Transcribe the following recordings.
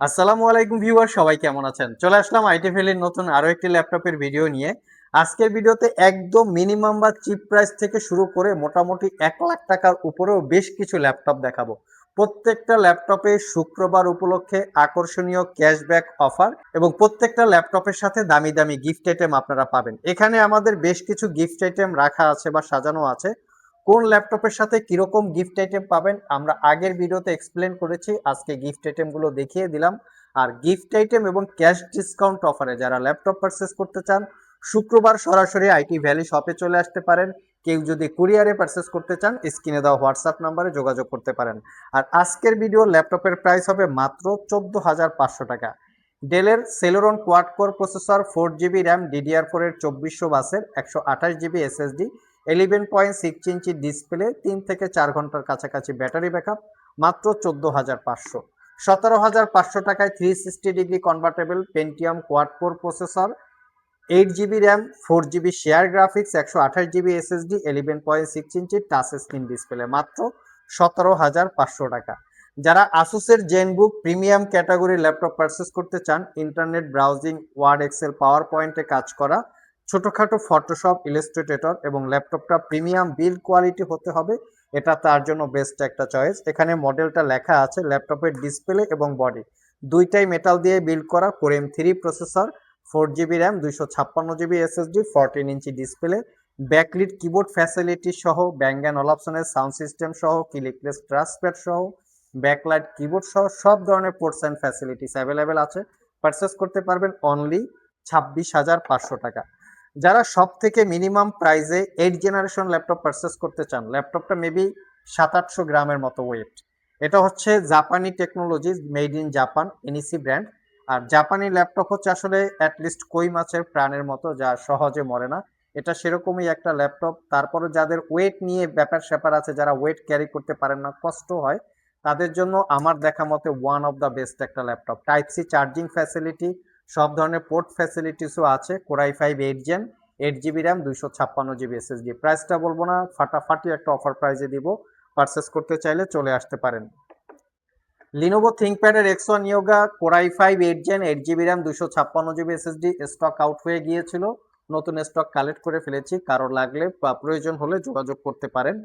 আসসালামু আলাইকুম ভিউয়ার, সবাই কেমন আছেন? চলে আসলাম আইটিভেলির নতুন আরো একটি ল্যাপটপের ভিডিও নিয়ে। আজকের ভিডিওতে একদম মিনিমাম বা চিপ প্রাইস থেকে শুরু করে মোটামুটি 1 লাখ টাকার উপরেও বেশ কিছু ল্যাপটপ দেখাবো। প্রত্যেকটা ল্যাপটপে শুক্রবার উপলক্ষে আকর্ষণীয় ক্যাশব্যাক অফার এবং প্রত্যেকটা ল্যাপটপের সাথে দামি দামি গিফট আইটেম আপনারা পাবেন। এখানে আমাদের বেশ কিছু গিফট আইটেম রাখা আছে বা সাজানো আছে। কোন ল্যাপটপের সাথে কিরকম গিফট আইটেম পাবেন আমরা আগের ভিডিওতে এক্সপ্লেন করেছি, আজকে গিফট আইটেমগুলো দেখিয়ে দিলাম। আর গিফট আইটেম এবং ক্যাশ ডিসকাউন্ট অফারে যারা ল্যাপটপ পারচেস করতে চান শুক্রবার সরাসরি আইটি ভ্যালি শপে চলে আসতে পারেন। কেউ যদি কুরিয়ারে পারচেস করতে চান স্ক্রিনে দেওয়া হোয়াটসঅ্যাপ নাম্বারে যোগাযোগ করতে পারেন। আর আজকের ভিডিও ল্যাপটপের প্রাইস হবে মাত্র 14,500 টাকা। ডেলের Celeron quad core processor, 4 GB RAM, DDR4 এর 2400 বাসের 128 জিবি এসএসডি, 11.6 ইঞ্চি ডিসপ্লে, 3 থেকে 4 ঘন্টার কাছাকাছি ব্যাটারি ব্যাকআপ, মাত্র 14,500। 17,500 টাকায় 360 degree convertible Pentium quad core processor, 8 GB RAM, 4 GB share graphics, 128 GB SSD, 11.6 ইঞ্চি টাচ স্ক্রিন ডিসপ্লে, মাত্র 17,500 টাকা। যারা আসুসের জেনবুক প্রিমিয়াম ক্যাটাগরির ল্যাপটপ পারচেস করতে চান, ইন্টারনেট ব্রাউজিং, ওয়ার্ড, এক্সেল, পাওয়ার পয়েন্টে কাজ করা, ছোটখাটো ফটোশপ, ইলাস্ট্রেটর এবং ল্যাপটপটা প্রিমিয়াম বিল্ড কোয়ালিটি হতে হবে, এটা তার জন্য বেস্ট একটা চয়েস। এখানে মডেলটা লেখা আছে, ল্যাপটপের ডিসপ্লে এবং বডি দুইটাই মেটাল দিয়ে বিল্ড করা, core M3 processor, 4 GB RAM, 256 GB SSD, 14 inch display, backlit keyboard facility সহ, ব্যাং অ্যান্ড অলাপসনের সাউন্ড সিস্টেম সহ, ক্লিকলেস ট্রাস্টপ্যাড সহ, ব্যাকলাইট কিবোর্ড সহ সব ধরনের পোর্টস অ্যান্ড ফ্যাসিলিটিস অ্যাভেলেবেল আছে। পারচেস করতে পারবেন অনলি 26,500 টাকা। যারা সব থেকে মিনিমাম প্রাইসে 8 জেনারেশন ল্যাপটপ পারচেস করতে চান, ল্যাপটপটা মেবি 700-800 গ্রামের মতো ওয়েট। এটা হচ্ছে জাপানি technology, made in Japan, NEC brand. আর জাপানি ল্যাপটপ হচ্ছে আসলে অ্যাটলিস্ট কই মাছের প্রাণের মতো, যা সহজে মরে না। এটা সেরকমই একটা ল্যাপটপ। তারপরে যাদের ওয়েট নিয়ে ব্যাপার স্যাপার আছে, যারা ওয়েট ক্যারি করতে পারেন না, কষ্ট হয়, তাদের জন্য আমার দেখা মতে ওয়ান অফ দ্য বেস্ট একটা laptop. Type C charging facility, সব ধরনের পোর্ট ফ্যাসিলিটিসও আছে। Core i 5 8 gen, 8 GB RAM, 256 GB SSD. প্রাইসটা বলবো না, ফাটাফাটি একটা অফার প্রাইসে দিব। পারচেস করতে চাইলে চলে আসতে পারেন। লিনোভো থিংকপ্যাডের X1 Yoga, core i 5 8 gen, 8 GB RAM, 256 GB SSD stock out হয়ে গিয়েছিল, নতুন স্টক কালেক্ট করে ফেলেছি। কারো লাগলে বা প্রয়োজন হলে যোগাযোগ করতে পারেন।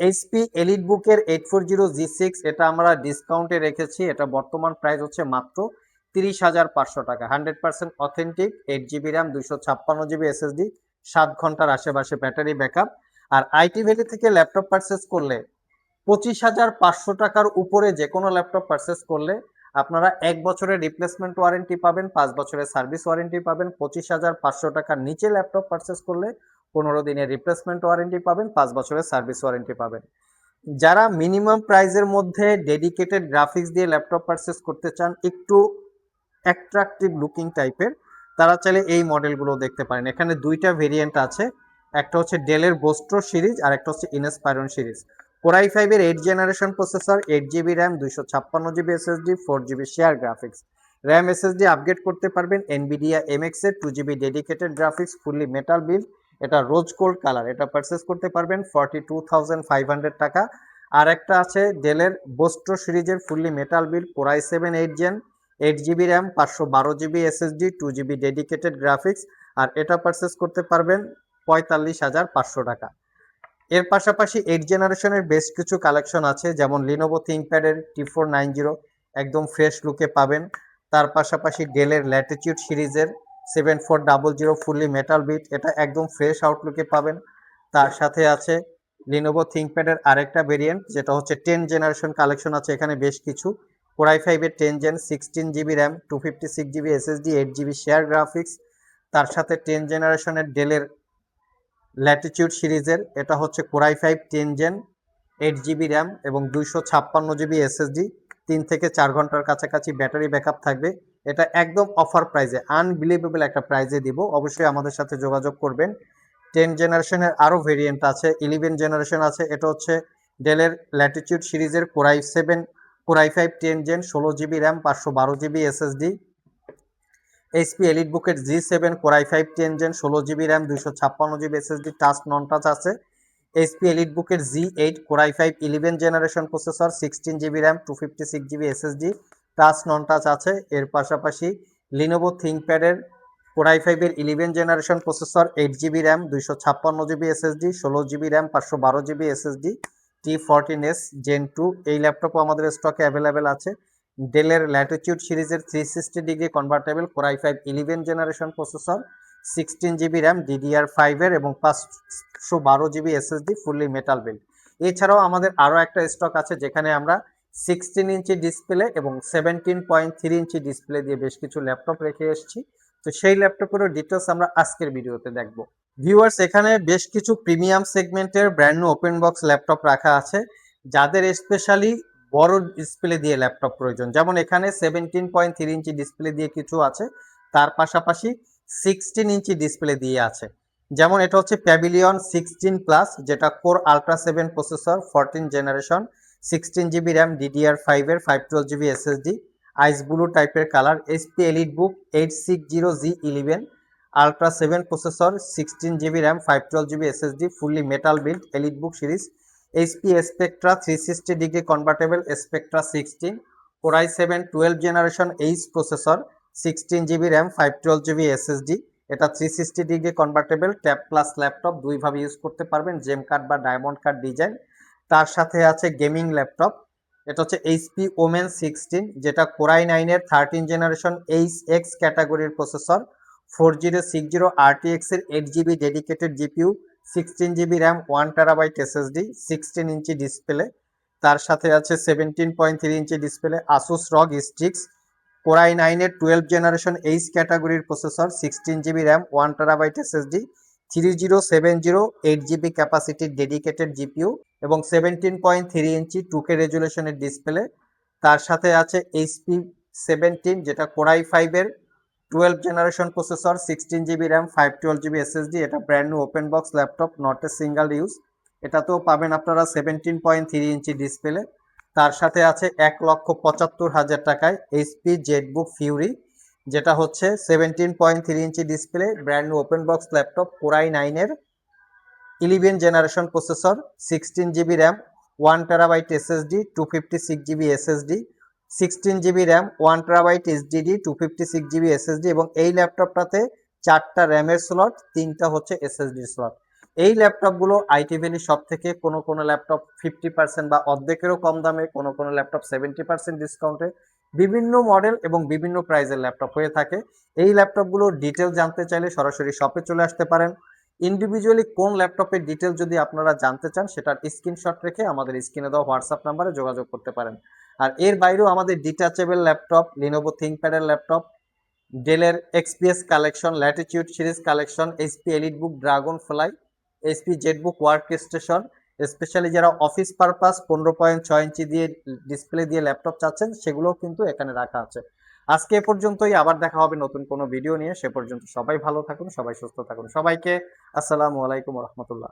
এইচপি এলিট বুকের 840G6, এটা আমরা ডিসকাউন্টে রেখেছি। এটা বর্তমান প্রাইস হচ্ছে মাত্র 30,500 টাকা। 100% authentic, 8 GB RAM, 256 GB SSD, 7 ঘন্টার আশেপাশে ব্যাটারি ব্যাকআপ। আর আইটি ভ্যালি থেকে ল্যাপটপ পারচেস করলে 25,500 টাকার উপরে যে কোনো ল্যাপটপ পারচেস করলে আপনারা 1 বছরের রিপ্লেসমেন্ট ওয়ারেন্টি পাবেন, 5 বছরের সার্ভিস ওয়ারেন্টি পাবেন। 25,500 টাকার নিচে ল্যাপটপ পারচেস করলে 15 দিনের রিপ্লেসমেন্ট ওয়ারেন্টি পাবেন, 5 বছরের সার্ভিস ওয়ারেন্টি পাবেন। যারা মিনিমাম প্রাইসের মধ্যে ডেডিকেটেড গ্রাফিক্স দিয়ে ল্যাপটপ পারচেস করতে চান, একটু অ্যাট্রাকটিভ লুকিং টাইপের, তারা চাইলে এই মডেলগুলো দেখতে পারেন। এখানে দুইটা ভেরিয়েন্ট আছে, একটা হচ্ছে ডেলের বোস্ট্রো সিরিজ আর একটা হচ্ছে ইনস্পায়রন সিরিজ। কোরাই 5-এর 8 generation processor, 8 GB RAM, 256 GB SSD, 4 GB share graphics, RAM SSD upgrade করতে পারবেন এনভিডিয়া এমএক্স এর 2 GB dedicated graphics, fully metal build, এটা রোজ গোল্ড কালার। এটা পারচেস করতে পারবেন 42,500 টাকা। আর একটা আছে ডেলের বোস্ট্রো সিরিজের fully metal build, core i 7 8 gen, 8 GB RAM, 512 GB SSD, 2 GB dedicated graphics. আর এটা পারচেস করতে পারবেন 45,500 টাকা। এর পাশাপাশি 8 জেনারেশনের বেশ কিছু কালেকশন আছে, যেমন লিনোভো থিংকপ্যাডের T490, একদম ফ্রেশ লুকে পাবেন। তার পাশাপাশি ডেলের ল্যাটিটিউড সিরিজের 7400 ফুললি মেটাল বিট, এটা একদম ফ্রেশ আউটলুকে পাবেন। তার সাথে আছে লিনোভো থিংকপ্যাডের আরেকটা ভেরিয়েন্ট, যেটা হচ্ছে 10 জেনারেশন কালেকশন আছে এখানে বেশ কিছু। কোরাই 5-এর 10 gen, 16 GB RAM, 256 GB SSD, 8 GB share graphics. তার সাথে 10 জেনারেশনের ডেলের ল্যাটিটিউড সিরিজের, এটা হচ্ছে কোরাই 5 10 জেন, 8 জিবি র্যাম এবং 256 জিবি এসএসডি, 3 থেকে 4 ঘন্টার কাছাকাছি ব্যাটারি ব্যাকআপ থাকবে। এটা একদম অফার প্রাইসে, আনবিলিভেবল একটা প্রাইসে দিব, অবশ্যই আমাদের সাথে যোগাযোগ করবেন। 10 জেনারেশনের আরও ভেরিয়েন্ট আছে, 11 জেনারেশন আছে। এটা হচ্ছে ডেলের ল্যাটিটিউড সিরিজের core i 5 10 gen, 16 GB RAM, 512 GB SSD. HP elite বুকের G7, core i 5 10 gen, 16 GB RAM, 256 GB SSD, touch non touch আছে। এইচপি এলিট বুকের G8, core i 5 11 generation processor, 16 GB RAM, 256 GB SSD, touch non touch আছে। এর পাশাপাশি Lenovo থিংকপ্যাডের Core i5 এর 11 generation processor, 8 GB RAM, 256 GB SSD, 16 GB RAM, 512 GB SSD, T14s Gen 2 এই ল্যাপটপও আমাদের স্টকে অ্যাভেলেবেল আছে। ডেলের ল্যাটিটিউড সিরিজের 360 degree convertible Core i5 11 generation processor, 16 GB RAM, DDR5 এর এবং 512 GB SSD, fully metal build. এছাড়াও আমাদের আরও একটা স্টক আছে যেখানে আমরা 16 ইঞ্চি ডিসপ্লে এবং 17.3 ইঞ্চি ডিসপ্লে দিয়ে বেশ কিছু ল্যাপটপ রেখে এসেছি। তো সেই ল্যাপটপেরও ডিটেলস আমরা আজকের ভিডিওতে দেখব। ভিউয়ার্স, এখানে বেশ কিছু প্রিমিয়াম সেগমেন্টের brand new open box laptop রাখা আছে যাদের স্পেশালি বড় ডিসপ্লে দিয়ে ল্যাপটপ প্রয়োজন। যেমন এখানে 17.3 ইঞ্চি ডিসপ্লে দিয়ে কিছু আছে, তার পাশাপাশি 16 ইঞ্চি ডিসপ্লে দিয়ে আছে। যেমন এটা হচ্ছে প্যাভিলিয়ন 16 প্লাস, যেটা core ultra 7 processor, 14 generation, 16 GB RAM, DDR5 এর, 512 জিবি এসএসডি, আইস ব্লু টাইপের colour, HP EliteBook 860G11 ultra 7 processor, 16 GB RAM, 512 GB SSD, fully metal build EliteBook series, HP Spectra 360 degree convertible Spectra 16, Core i7 12 generation H processor, 16 GB RAM, 512 GB SSD. এটা 360 degree convertible tab plus laptop, দুইভাবে use করতে পারবেন, জেম card বা diamond card design. তার সাথে আছে gaming laptop, এটা হচ্ছে এইচপি ওমেন 16, যেটা Core i9 এর 13 জেনারেশন HX ক্যাটাগরির প্রসেসর, 4060 RTX এর 8 GB dedicated GPU, 16 GB RAM, 1 TB SSD, 16 inch display. তার সাথে আছে 17.3 inch display Asus ROG Strix, Core i9 এর 12 জেনারেশন H ক্যাটাগরির processor, 16 GB RAM, 1 TB SSD, 3070 8 GB ক্যাপাসিটির ডেডিকেটেড জিপিইউ এবং 17.3 ইঞ্চি 2K রেজুলেশনের ডিসপ্লে। তার সাথে আছে HP 17, যেটা Core i5 এর 12 generation processor, 16 GB RAM, 512 GB SSD. এটা brand new open box laptop, not a single use. এটাতেও পাবেন আপনারা 17.3 ইঞ্চি ডিসপ্লে। তার সাথে আছে 1,75,000 টাকায় HP জেটবুক ফিউরি, যেটা হচ্ছে 17.3 inch display, brand new open box laptop, Core i9 এর 11 generation processor, 16 GB RAM, 1 TB SSD, 256 GB SSD, 16 GB RAM, 1 TB HDD, 256 GB SSD এবং এই ল্যাপটপটাতে 4টা র্যামের স্লট, 3টা হচ্ছে এসএসডি স্লট। এই ল্যাপটপগুলো আইটি ভ্যালি সব থেকে কোনো ল্যাপটপ 50% বা অর্ধেকেরও কম দামে, কোনো ল্যাপটপ 70% ডিসকাউন্টে, বিভিন্ন মডেল এবং বিভিন্ন প্রাইসের ল্যাপটপ হয়ে থাকে। এই ল্যাপটপগুলোর ডিটেল জানতে চাইলে সরাসরি শপে চলে আসতে পারেন। ইন্ডিভিজুয়ালি কোন ল্যাপটপের ডিটেল যদি আপনারা জানতে চান, সেটার স্ক্রিনশট রেখে আমাদের স্ক্রিনে দেওয়া হোয়াটসঅ্যাপ নাম্বারে যোগাযোগ করতে পারেন। আর এর বাইরেও আমাদের ডিটাচেবল ল্যাপটপ, লিনোভো থিংকপ্যাডের ল্যাপটপ, ডেলের XPS collection, Latitude series collection, HP EliteBook Dragonfly, HP ZBook workstation, specially যারা অফিস পারপাস 15.6 ইঞ্চি দিয়ে ডিসপ্লে দিয়ে ল্যাপটপ চাচ্ছেন, সেগুলোও কিন্তু এখানে রাখা আছে। আজকে এ পর্যন্তই, আবার দেখা হবে নতুন কোনো ভিডিও নিয়ে। সে পর্যন্ত সবাই ভালো থাকুন, সবাই সুস্থ থাকুন। সবাইকে আসসালামু আলাইকুম রহমতুল্লাহ।